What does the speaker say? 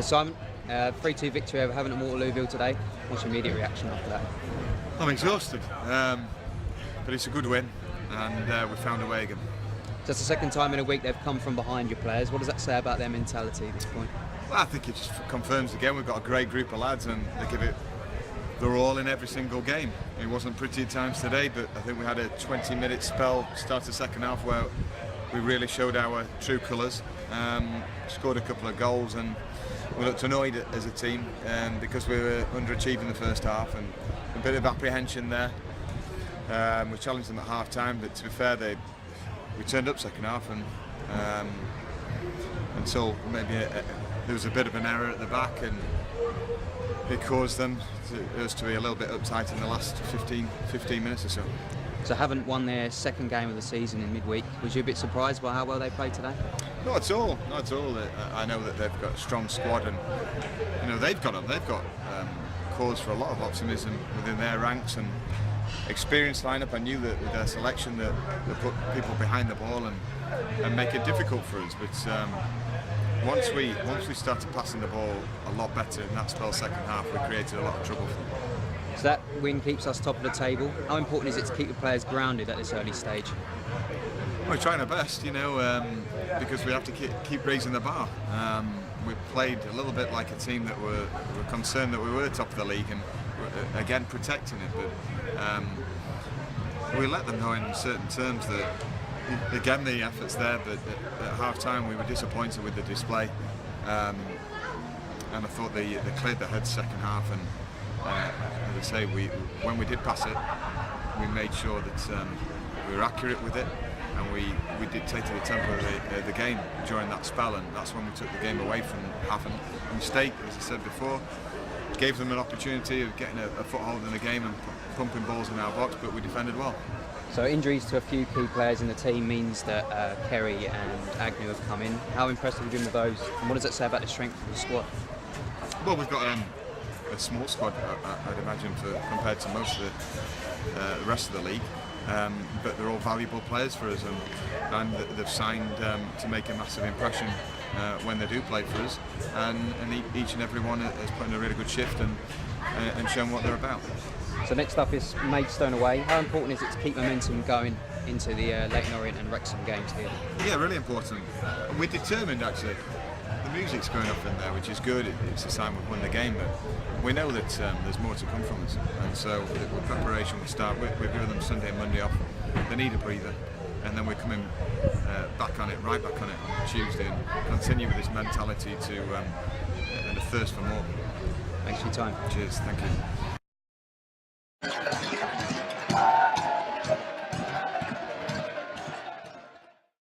Simon, 3-2 victory over Havant and Waterlooville today. What's your immediate reaction after that? I'm exhausted, but it's a good win, and we found a way again. Just the second time in a week they've come from behind your players. What does that say about their mentality at this point? Well, I think it just confirms again we've got a great group of lads, and they give it their all in every single game. It wasn't pretty at times today, but I think we had a 20-minute spell, start the second half, where we really showed our true colours, scored a couple of goals, and we looked annoyed as a team because we were underachieving the first half, and a bit of apprehension there. We challenged them at half time, but to be fair, we turned up second half, and until maybe there was a bit of an error at the back, and it caused us to be a little bit uptight in the last 15 minutes or so. So Havant won their second game of the season in midweek. Was you a bit surprised by how well they played today? Not at all. Not at all. I know that they've got a strong squad, and they've got cause for a lot of optimism within their ranks and experienced lineup. I knew that with their selection that they put people behind the ball and make it difficult for us. But once we started passing the ball a lot better in that spell second half, we created a lot of trouble for them. So that win keeps us top of the table. How important is it to keep the players grounded at this early stage? We're trying our best, because we have to keep raising the bar. We played a little bit like a team that were concerned that we were top of the league and again protecting it, but we let them know in certain terms that again the effort's there, but at half time we were disappointed with the display, and I thought they cleared their heads second half, and as I say, when we did pass it, we made sure that we were accurate with it, and we dictated the tempo of the game during that spell, and that's when we took the game away from Havant. A mistake, as I said before, gave them an opportunity of getting a foothold in the game and pumping balls in our box, but we defended well. So injuries to a few key players in the team means that Kerry and Agnew have come in. How impressed have you been with those, and what does that say about the strength of the squad? Well, we've got a small squad, I'd imagine, compared to most of the rest of the league. But they're all valuable players for us, and they've signed to make a massive impression when they do play for us, and each and every one has put in a really good shift and shown what they're about. So next up is Maidstone away. How important is it to keep momentum going into the Leighton Orient and Wrexham games here? Yeah, really important. We're determined, actually. The music's going up in there, which is good. It's a sign we've won the game, but we know that there's more to come from us, and so with preparation we start. We're giving them Sunday and Monday off. They need a breather, and then we're coming right back on it on Tuesday, and continue with this mentality and a thirst for more. Thanks for your time. Cheers, thank you.